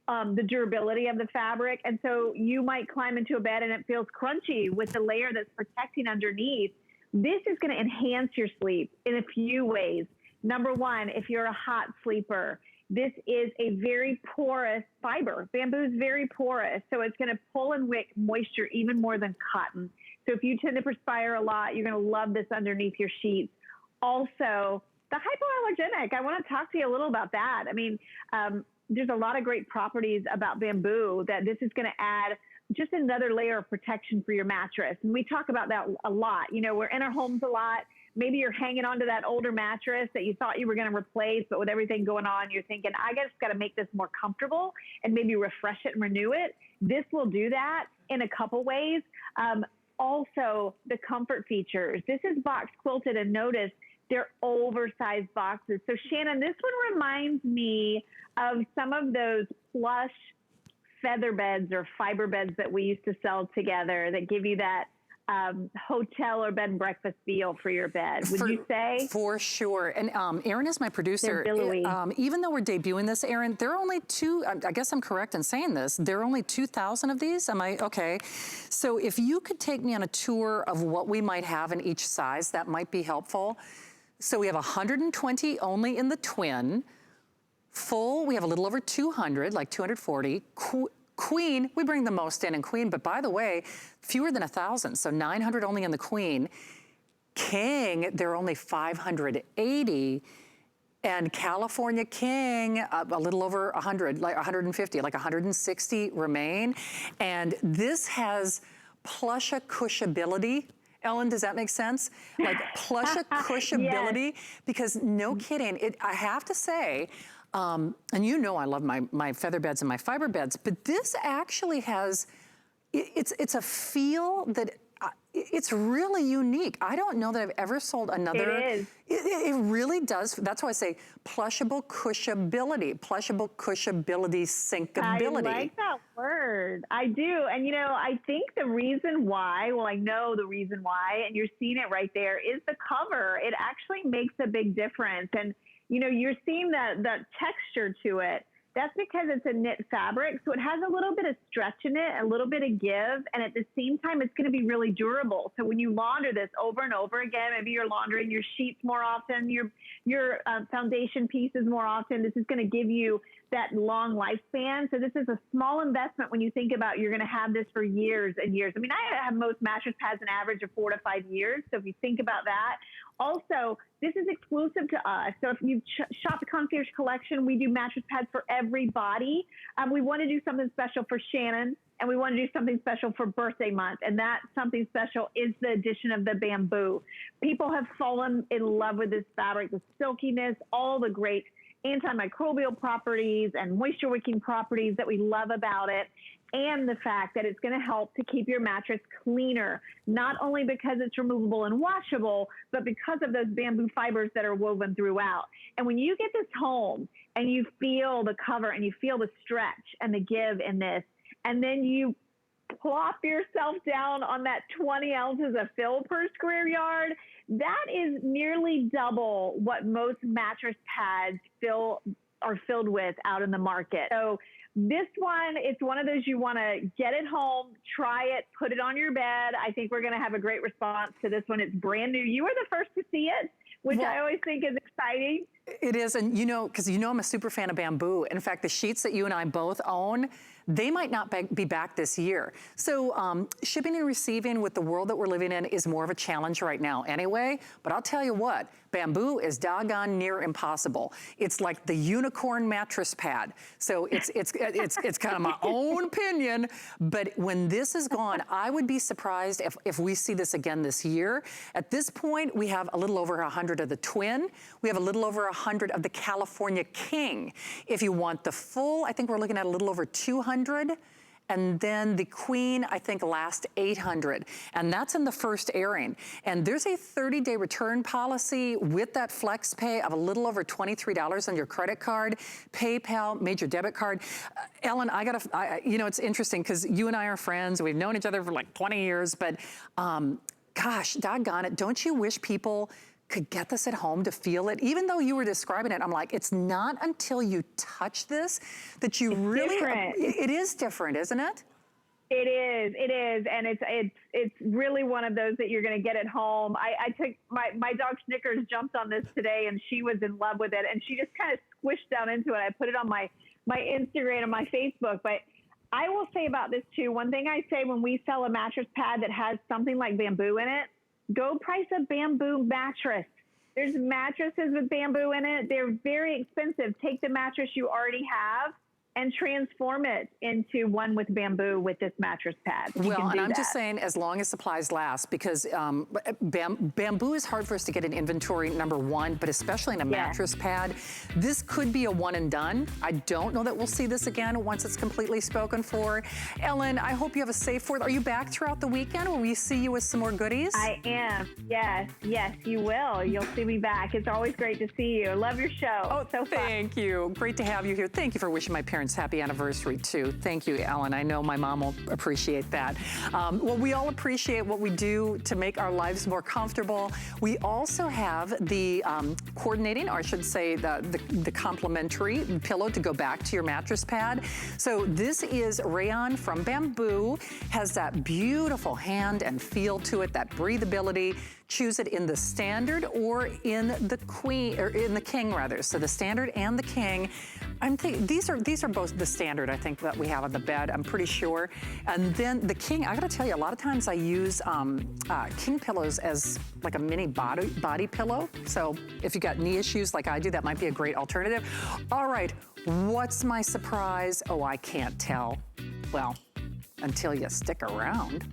the durability of the fabric. And so you might climb into a bed and it feels crunchy with the layer that's protecting underneath. This is going to enhance your sleep in a few ways. Number one, if you're a hot sleeper, this is a very porous fiber. Bamboo is very porous, so it's going to pull and wick moisture even more than cotton. So if you tend to perspire a lot, you're going to love this underneath your sheets. Also, the hypoallergenic, I want to talk to you a little about that. I mean, there's a lot of great properties about bamboo that this is going to add just another layer of protection for your mattress. And we talk about that a lot. You know, we're in our homes a lot. Maybe you're hanging onto that older mattress that you thought you were going to replace, but with everything going on, you're thinking, I just got to make this more comfortable and maybe refresh it and renew it. This will do that in a couple ways. Also, the comfort features. This is box quilted, and notice they're oversized boxes. So Shannon, this one reminds me of some of those plush feather beds or fiber beds that we used to sell together that give you that hotel or bed and breakfast feel for your bed, would you say? For sure. And Erin is my producer. Even though we're debuting this, Erin, there are only I guess I'm correct in saying this, there are only 2,000 of these. Am I okay? So if you could take me on a tour of what we might have in each size, that might be helpful. So we have 120 only in the twin. Full, we have a little over 200, like 240. Queen, we bring the most in queen, but by the way, fewer than 1,000, so 900 only in the queen. King, there are only 580, and California King, a little over 100, like 150, like 160 remain. And this has plusha cushability. Ellen, does that make sense? Like plusha cushability, because no kidding, I have to say, and you know I love my feather beds and my fiber beds, but this actually has, it's a feel that, it's really unique. I don't know that I've ever sold another. It is. It really does. That's why I say plushable cushability, sinkability. I like that word. I do. And you know, I think the reason why, well, I know the reason why, and you're seeing it right there, is the cover. It actually makes a big difference. And you know, you're seeing that texture to it. That's because it's a knit fabric, so it has a little bit of stretch in it, a little bit of give, and at the same time, it's going to be really durable. So when you launder this over and over again, maybe you're laundering your sheets more often, your foundation pieces more often, this is going to give you that long lifespan. So this is a small investment when you think about you're going to have this for years and years. I mean, I have most mattress pads an average of 4 to 5 years. So if you think about that, also, this is exclusive to us. So if you shop the Concierge Collection, we do mattress pads for everybody. We want to do something special for Shannon, and we want to do something special for birthday month. And that something special is the addition of the bamboo. People have fallen in love with this fabric, the silkiness, all the great antimicrobial properties and moisture wicking properties that we love about it. And the fact that it's going to help to keep your mattress cleaner, not only because it's removable and washable, but because of those bamboo fibers that are woven throughout. And when you get this home and you feel the cover and you feel the stretch and the give in this, and then you plop yourself down on that 20 ounces of fill per square yard, that is nearly double what most mattress pads are filled with out in the market. So this one, it's one of those you want to get it home, try it, put it on your bed. I think we're going to have a great response to this one. It's brand new. You were the first to see it, which I always think is exciting. It is, and because I'm a super fan of bamboo. In fact, the sheets that you and I both own, they might not be back this year. So shipping and receiving with the world that we're living in is more of a challenge right now anyway. But I'll tell you what, bamboo is doggone near impossible. It's like the unicorn mattress pad. So it's kind of my own opinion. But when this is gone, I would be surprised if we see this again this year. At this point, we have a little over 100 of the twin. We have a little over 100 of the California King. If you want the full, I think we're looking at a little over 200. And then the queen, I think, last 800. And that's in the first airing. And there's a 30-day return policy with that flex pay of a little over $23 on your credit card, PayPal, major debit card. Ellen, it's interesting because you and I are friends. We've known each other for like 20 years, but gosh, doggone it, don't you wish people could get this at home to feel it? Even though you were describing it, I'm like, it's not until you touch this that you it is different, isn't it? It is, and it's really one of those that you're going to get at home. I took my dog Snickers jumped on this today, and she was in love with it, and she just kind of squished down into it. I put it on my Instagram and my Facebook, but I will say about this too. One thing I say when we sell a mattress pad that has something like bamboo in it, go price a bamboo mattress. There's mattresses with bamboo in it. They're very expensive. Take the mattress you already have and transform it into one with bamboo with this mattress pad. Well, and I'm just saying, as long as supplies last, because bamboo is hard for us to get in inventory, number one, but especially in a mattress pad. This could be a one and done. I don't know that we'll see this again once it's completely spoken for. Ellen, I hope you have a safe 4th. Are you back throughout the weekend? Will we see you with some more goodies? I am. Yes, you will. You'll see me back. It's always great to see you. Love your show. Oh, so fun. Thank you. Great to have you here. Thank you for wishing my parents happy anniversary too. Thank you, Ellen. I know my mom will appreciate that. Well, we all appreciate what we do to make our lives more comfortable. We also have the coordinating, or I should say the complimentary pillow to go back to your mattress pad. So this is rayon from bamboo, has that beautiful hand and feel to it, that breathability. Choose it in the standard or in the queen, or in the king rather. So the standard and the king. These are both the standard, I think, that we have on the bed, I'm pretty sure. And then the king, I gotta tell you, a lot of times I use king pillows as like a mini body pillow. So if you got knee issues like I do, that might be a great alternative. All right, what's my surprise? Oh, I can't tell. Well, until you stick around.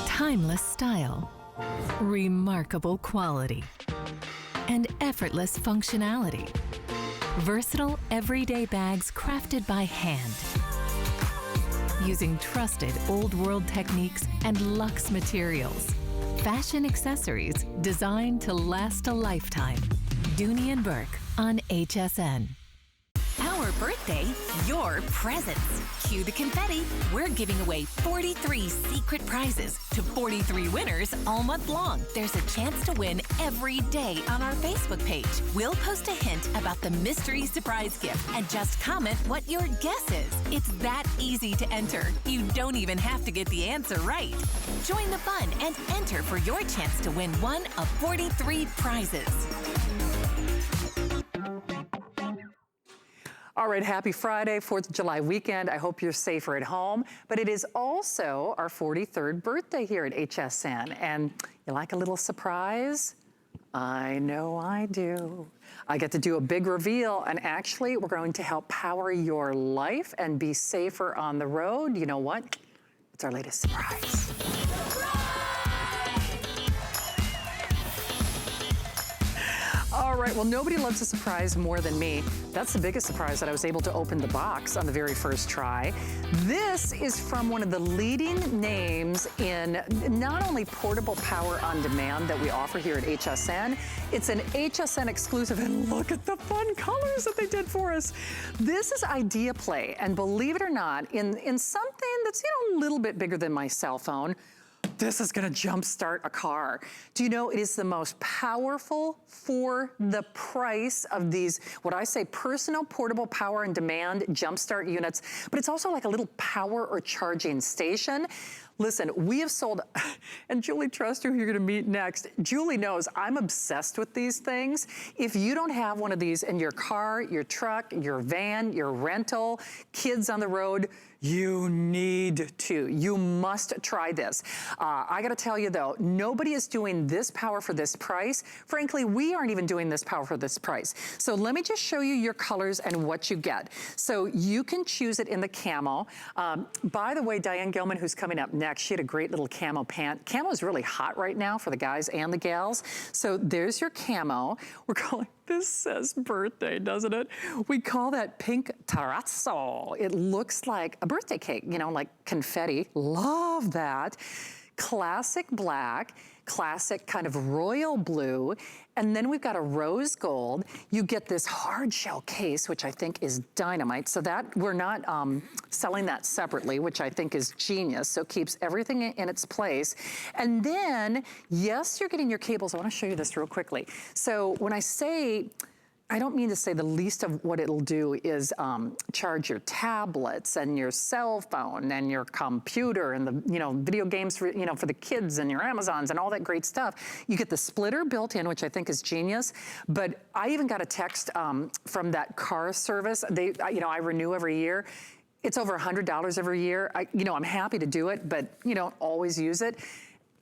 Timeless style, remarkable quality, and effortless functionality. Versatile everyday bags crafted by hand. Using trusted old world techniques and luxe materials. Fashion accessories designed to last a lifetime. Dooney & Burke on HSN. Our birthday, your presents. Cue the confetti. We're giving away 43 secret prizes to 43 winners all month long. There's a chance to win every day on our Facebook page. We'll post a hint about the mystery surprise gift and just comment what your guess is. It's that easy to enter. You don't even have to get the answer right. Join the fun and enter for your chance to win one of 43 prizes. All right, happy Friday, 4th of July weekend. I hope you're safer at home, but it is also our 43rd birthday here at HSN. And you like a little surprise? I know I do. I get to do a big reveal, and actually we're going to help power your life and be safer on the road. You know what? It's our latest surprise. right, well, nobody loves a surprise more than me. That's the biggest surprise, that I was able to open the box on the very first try. This is from one of the leading names in not only portable power on demand that we offer here at HSN, it's an HSN exclusive, and look at the fun colors that they did for us. This is Idea Play, and believe it or not, in something that's, a little bit bigger than my cell phone, this is gonna jumpstart a car. Do you know it is the most powerful for the price of these, what I say, personal portable power and demand jumpstart units, but it's also like a little power or charging station. Listen, we have sold, and Julie Truster, who you're gonna meet next, Julie knows I'm obsessed with these things. If you don't have one of these in your car, your truck, your van, your rental, kids on the road, you need to. You must try this. I gotta tell you though, nobody is doing this power for this price. Frankly, we aren't even doing this power for this price. So let me just show you your colors and what you get. So you can choose it in the camo. By the way, Diane Gilman, who's coming up next, she had a great little camo pant. Camo is really hot right now for the guys and the gals. So there's your camo. We're calling, this says birthday, doesn't it? We call that pink terrazzo. It looks like a birthday cake, like confetti. Love that. Classic black, classic kind of royal blue, and then we've got a rose gold. You get this hard shell case, which I think is dynamite. So that we're not selling that separately, which I think is genius. So it keeps everything in its place. And then, yes, you're getting your cables. I wanna show you this real quickly. So when I say, I don't mean to say the least of what it'll do is charge your tablets and your cell phone and your computer and the video games for for the kids and your Amazons and all that great stuff. You get the splitter built in, which I think is genius. But I even got a text from that car service. I renew every year. It's over $100 every year. I'm happy to do it, but you don't always use it.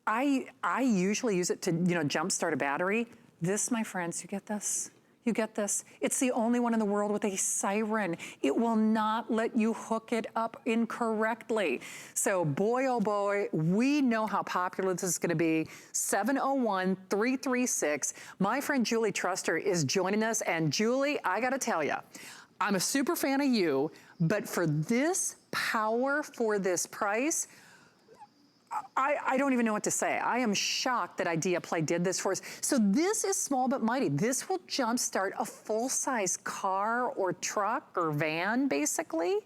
I usually use it to jumpstart a battery. This, my friends, you get this. You get this? It's the only one in the world with a siren. It will not let you hook it up incorrectly. So boy, oh boy, we know how popular this is gonna be. 701-336. My friend Julie Truster is joining us. And Julie, I gotta tell you, I'm a super fan of you, but for this power, for this price, I don't even know what to say. I am shocked that Idea Play did this for us. So this is small but mighty. This will jumpstart a full-size car or truck or van, basically.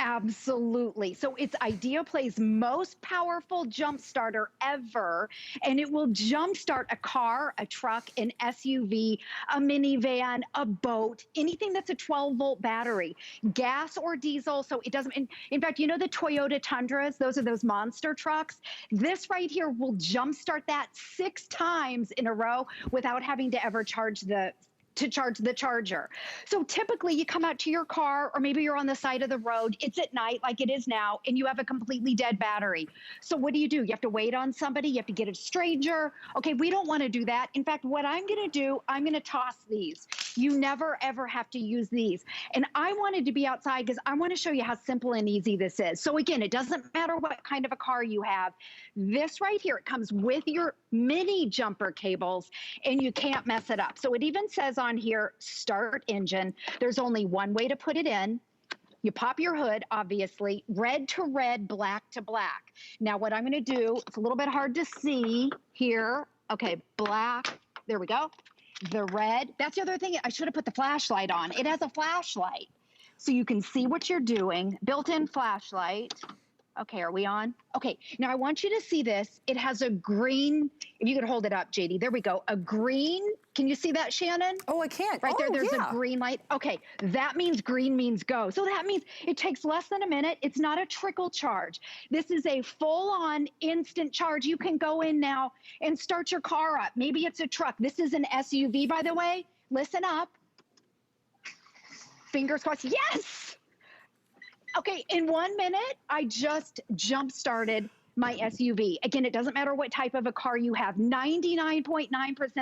Absolutely. So it's Idea Play's most powerful jump starter ever, and it will jumpstart a car, a truck, an SUV, a minivan, a boat, anything that's a 12-volt battery, gas or diesel. So it doesn't, in fact, the Toyota Tundras, those are those monster trucks. This right here will jumpstart that 6 times in a row without having to ever charge the charger. So typically you come out to your car, or maybe you're on the side of the road, it's at night like it is now, and you have a completely dead battery. So what do? You have to wait on somebody, you have to get a stranger. Okay, we don't wanna do that. In fact, what I'm gonna do, I'm gonna toss these. You never ever have to use these. And I wanted to be outside because I wanna show you how simple and easy this is. So again, it doesn't matter what kind of a car you have. This right here, it comes with your mini jumper cables, and you can't mess it up. So it even says on here, start engine. There's only one way to put it in. You pop your hood, obviously, red to red, black to black. Now what I'm gonna do, it's a little bit hard to see here. Okay, black, there we go. The red, that's the other thing, I should have put the flashlight on. It has a flashlight, so you can see what you're doing. Built-in flashlight. Okay, are we on? Okay, now I want you to see this. It has a green, if you could hold it up, JD, there we go. A green, can you see that, Shannon? Oh, I can't. Right there, there's a green light. Okay, that means green means go. So that means it takes less than a minute. It's not a trickle charge. This is a full-on instant charge. You can go in now and start your car up. Maybe it's a truck. This is an SUV, by the way. Listen up. Fingers crossed, yes! Okay, in 1 minute, I just jump-started my SUV. Again, it doesn't matter what type of a car you have. 99.9%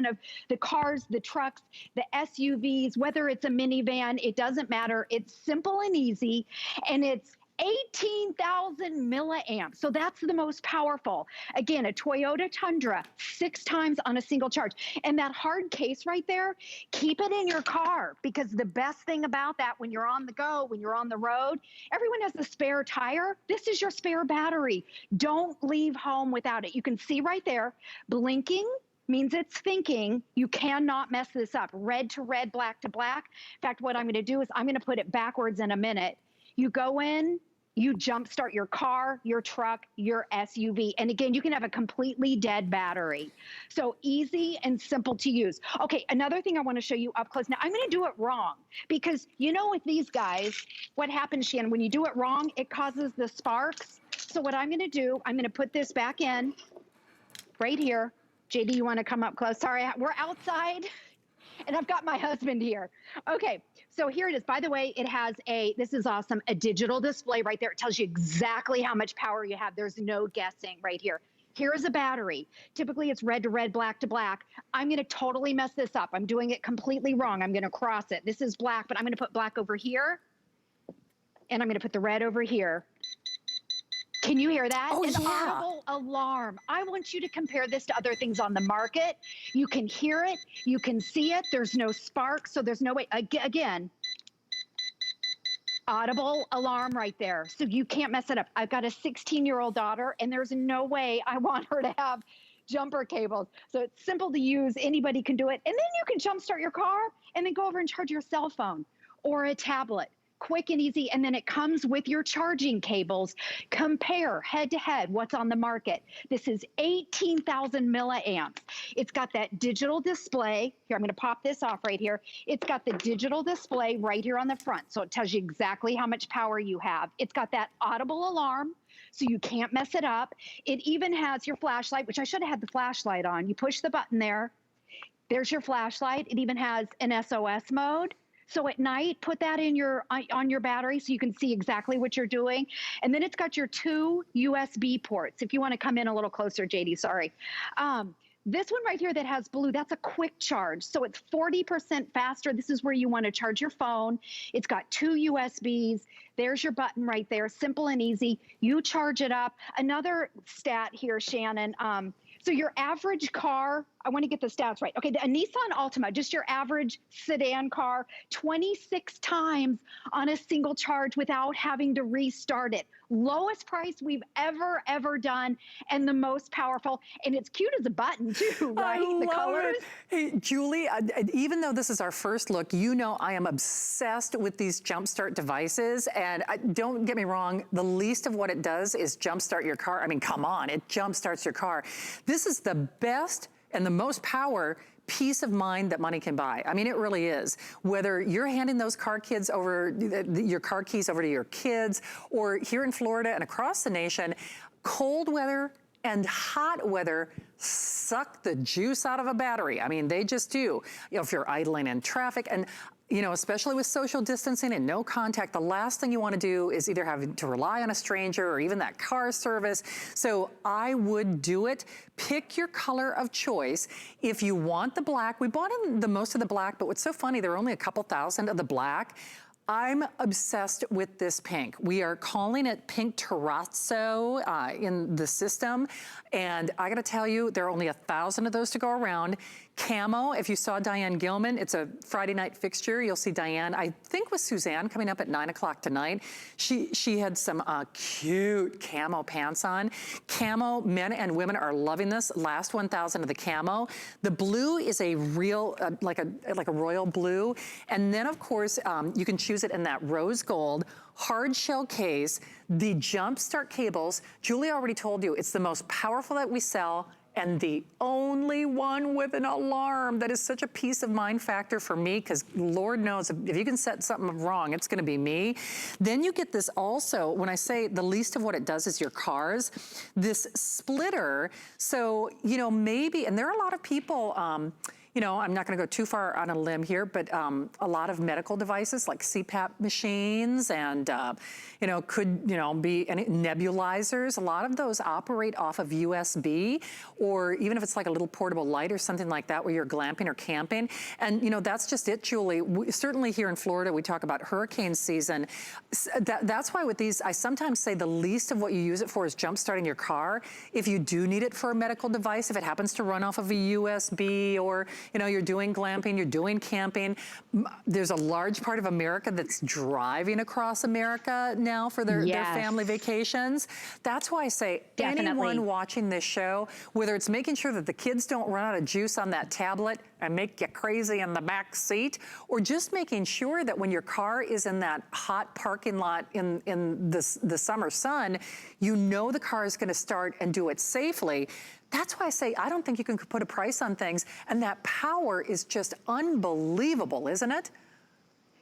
of the cars, the trucks, the SUVs, whether it's a minivan, it doesn't matter. It's simple and easy, and it's 18,000 milliamps. So that's the most powerful. Again, a Toyota Tundra, 6 times on a single charge. And that hard case right there, keep it in your car, because the best thing about that, when you're on the go, when you're on the road, everyone has a spare tire. This is your spare battery. Don't leave home without it. You can see right there, blinking means it's thinking. You cannot mess this up. Red to red, black to black. In fact, what I'm going to do is I'm going to put it backwards in a minute. You go in, you jumpstart your car, your truck, your SUV. And again, you can have a completely dead battery. So easy and simple to use. Okay, another thing I want to show you up close. Now, I'm going to do it wrong, because you know with these guys, what happens, Shannon, when you do it wrong, it causes the sparks. So what I'm going to do, I'm going to put this back in right here. JD, you want to come up close? Sorry, we're outside. And I've got my husband here. Okay, so here it is. By the way, it has this is awesome, a digital display right there. It tells you exactly how much power you have. There's no guessing right here. Here is a battery. Typically it's red to red, black to black. I'm gonna totally mess this up. I'm doing it completely wrong. I'm gonna cross it. This is black, but I'm gonna put black over here. And I'm gonna put the red over here. Can you hear that? Oh, An yeah. audible alarm. I want you to compare this to other things on the market. You can hear it. You can see it. There's no spark, so there's no way. Again, audible alarm right there. So you can't mess it up. I've got a 16-year-old daughter, and there's no way I want her to have jumper cables. So it's simple to use. Anybody can do it. And then you can jumpstart your car and then go over and charge your cell phone or a tablet. Quick and easy, and then it comes with your charging cables. Compare head to head what's on the market. This is 18,000 milliamps. It's got that digital display. Here, I'm going to pop this off right here. It's got the digital display right here on the front, so it tells you exactly how much power you have. It's got that audible alarm, so you can't mess it up. It even has your flashlight, which I should have had the flashlight on. You push the button there. There's your flashlight. It even has an SOS mode. So at night, put that in on your battery so you can see exactly what you're doing. And then it's got your 2 USB ports. If you want to come in a little closer, JD, sorry. This one right here that has blue, that's a quick charge. So it's 40% faster. This is where you want to charge your phone. It's got 2 USBs. There's your button right there. Simple and easy. You charge it up. Another stat here, Shannon. So your average car, I want to get the stats right. Okay, a Nissan Altima, just your average sedan car, 26 times on a single charge without having to restart it. Lowest price we've ever done, and the most powerful. And it's cute as a button too, right? The colors. Hey, Julie, even though this is our first look, you know I am obsessed with these jumpstart devices. And don't get me wrong, the least of what it does is jumpstart your car. I mean, come on, it jumpstarts your car. This is the best and the most power peace of mind that money can buy. I mean, it really is. Whether you're handing those car keys over to your kids, or here in Florida and across the nation, cold weather and hot weather suck the juice out of a battery. I mean, they just do. You know, if you're idling in traffic, and you know, especially with social distancing and no contact, the last thing you want to do is either have to rely on a stranger or even that car service. So I would do it. Pick your color of choice. If you want the black, we bought in the most of the black, but what's so funny, there are only a couple thousand of the black. I'm obsessed with this pink. We are calling it pink terrazzo in the system. And I gotta tell you, there are only 1,000 of those to go around. Camo, if you saw Diane Gilman, it's a Friday night fixture. You'll see Diane, I think with Suzanne, coming up at 9 o'clock tonight. She had some cute camo pants on. Camo, men and women are loving this. Last 1,000 of the camo. The blue is a real, like a royal blue. And then of course, you can choose it in that rose gold, hard shell case, the jumpstart cables. Julie already told you, it's the most powerful that we sell, and the only one with an alarm. That is such a peace of mind factor for me, because Lord knows if you can set something wrong, it's gonna be me. Then you get this also, when I say the least of what it does is your cars, this splitter. So, you know, maybe, and there are a lot of people, you know, I'm not gonna go too far on a limb here, but a lot of medical devices like CPAP machines and, you know, could, you know, be any nebulizers. A lot of those operate off of USB, or even if it's like a little portable light or something like that where you're glamping or camping. And, you know, that's just it, Julie. Certainly here in Florida, we talk about hurricane season. That's why with these, I sometimes say the least of what you use it for is jump starting your car. If you do need it for a medical device, if it happens to run off of a USB, or, you know, you're doing glamping, you're doing camping, there's a large part of America that's driving across America now for their family vacations. That's why I say anyone watching this show, whether it's making sure that the kids don't run out of juice on that tablet and make you crazy in the back seat, or just making sure that when your car is in that hot parking lot in the summer sun, you know the car is gonna start and do it safely. That's why I say I don't think you can put a price on things, and that power is just unbelievable, isn't it?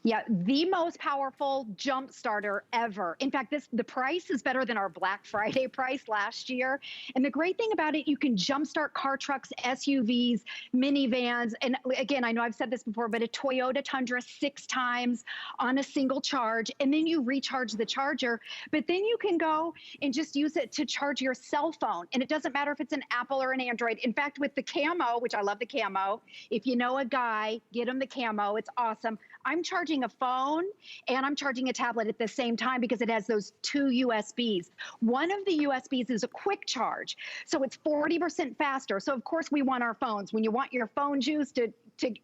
Yeah, the most powerful jump starter ever. In fact, the price is better than our Black Friday price last year. And the great thing about it, you can jumpstart car, trucks, SUVs, minivans. And again, I know I've said this before, but a Toyota Tundra 6 times on a single charge, and then you recharge the charger. But then you can go and just use it to charge your cell phone. And it doesn't matter if it's an Apple or an Android. In fact, with the camo, which I love the camo, if you know a guy, get him the camo. It's awesome. I'm charging a phone and I'm charging a tablet at the same time because it has those 2 USBs. One of the USBs is a quick charge, so it's 40% faster. So of course we want our phones. When you want your phone juice to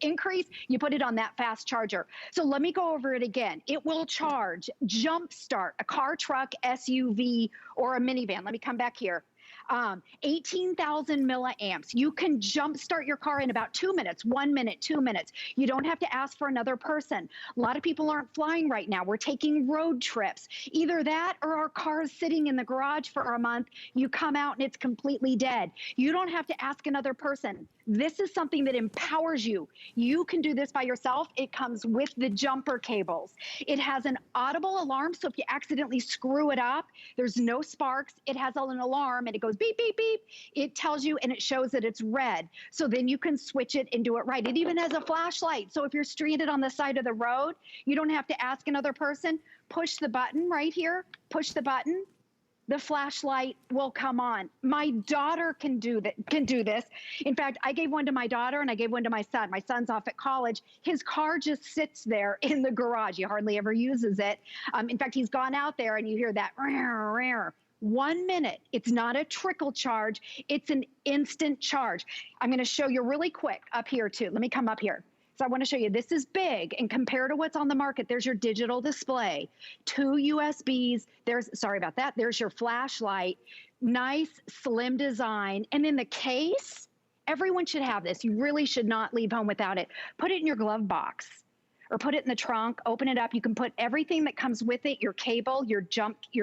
increase, you put it on that fast charger. So let me go over it again. It will charge, jumpstart a car, truck, SUV, or a minivan. Let me come back here. 18,000 milliamps. You can jumpstart your car in about 2 minutes, 1 minute, 2 minutes. You don't have to ask for another person. A lot of people aren't flying right now. We're taking road trips. Either that or our car is sitting in the garage for a month. You come out and it's completely dead. You don't have to ask another person. This is something that empowers you. You can do this by yourself. It comes with the jumper cables. It has an audible alarm, so if you accidentally screw it up, there's no sparks. It has an alarm and it goes beep, beep, beep. It tells you and it shows that it's red. So then you can switch it and do it right. It even has a flashlight. So if you're stranded on the side of the road, you don't have to ask another person. Push the button right here. Push the button. The flashlight will come on. My daughter can do this. In fact, I gave one to my daughter and I gave one to my son. My son's off at college. His car just sits there in the garage. He hardly ever uses it. In fact, he's gone out there and you hear that rare, rare. 1 minute. It's not a trickle charge. It's an instant charge. I'm going to show you really quick up here too. Let me come up here. So I want to show you, this is big, and compared to what's on the market, there's your digital display, 2 USBs, sorry about that, there's your flashlight, nice slim design, and then the case, everyone should have this. You really should not leave home without it. Put it in your glove box or put it in the trunk, open it up. You can put everything that comes with it, your cable, your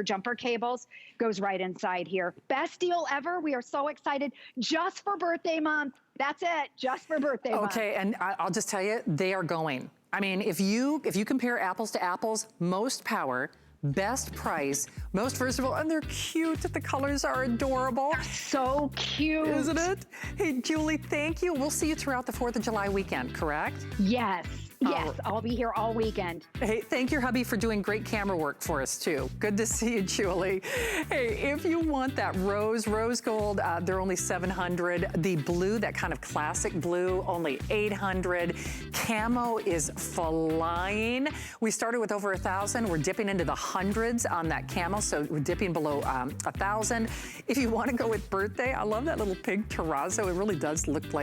jumper cables, goes right inside here. Best deal ever. We are so excited just for birthday month. That's it, just for birthday month. Okay, and I'll just tell you, they are going. I mean, if you compare apples to apples, most power, best price, most versatile, and they're cute. The colors are adorable. They're so cute. Isn't it? Hey, Julie, thank you. We'll see you throughout the 4th of July weekend, correct? Yes. Yes, I'll be here all weekend. Hey, thank your hubby for doing great camera work for us too. Good to see you, Julie. Hey, if you want that rose gold, they're only $700. The blue, that kind of classic blue, only $800. Camo is flying. We started with over 1,000. We're dipping into the hundreds on that camo, so we're dipping below 1,000. If you want to go with birthday, I love that little pink terrazzo. It really does looks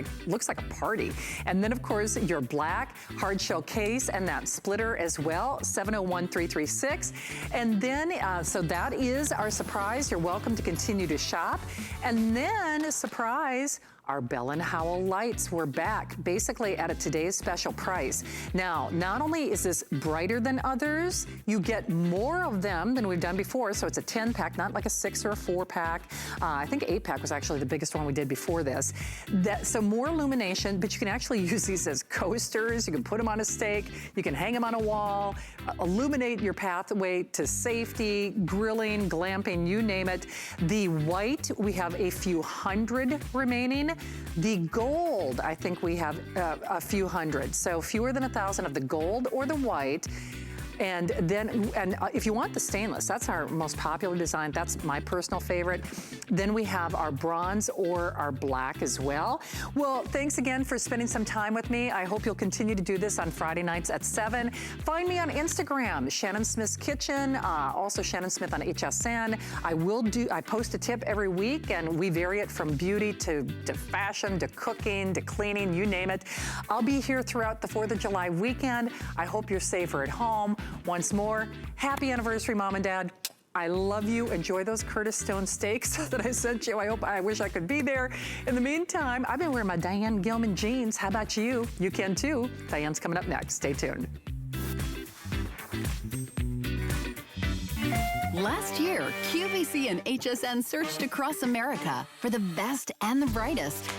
like a party. And then of course your black hard shell case and that splitter as well, 701-336. And then, so that is our surprise. You're welcome to continue to shop. And then a surprise, our Bell & Howell lights were back, basically at a today's special price. Now, not only is this brighter than others, you get more of them than we've done before, so it's a 10-pack, not like a 6 or a 4-pack. I think 8-pack was actually the biggest one we did before this. So more illumination, but you can actually use these as coasters. You can put them on a stake, you can hang them on a wall, illuminate your pathway to safety, grilling, glamping, you name it. The white, we have a few hundred remaining. The gold, I think we have a few hundred. So fewer than 1,000 of the gold or the white. And then, if you want the stainless, that's our most popular design. That's my personal favorite. Then we have our bronze or our black as well. Well, thanks again for spending some time with me. I hope you'll continue to do this on Friday nights at 7. Find me on Instagram, Shannon Smith's Kitchen, also Shannon Smith on HSN. I post a tip every week, and we vary it from beauty to fashion to cooking to cleaning, you name it. I'll be here throughout the 4th of July weekend. I hope you're safer at home. Once more, happy anniversary, Mom and Dad. I love you. Enjoy those Curtis Stone steaks that I sent you. I wish I could be there. In the meantime, I've been wearing my Diane Gilman jeans. How about you? You can too. Diane's coming up next. Stay tuned. Last year, QVC and HSN searched across America for the best and the brightest.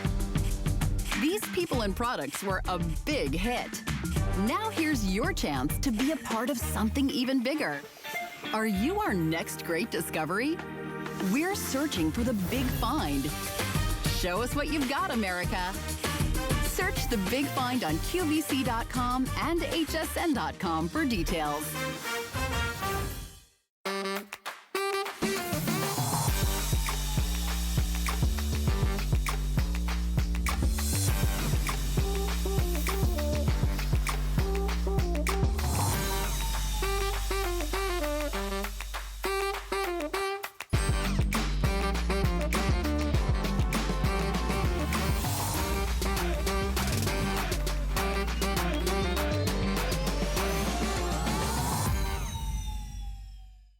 These people and products were a big hit. Now here's your chance to be a part of something even bigger. Are you our next great discovery? We're searching for the big find. Show us what you've got, America. Search the big find on QVC.com and HSN.com for details.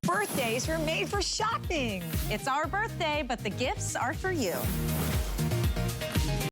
Birthdays were made for shopping. It's our birthday, but the gifts are for you.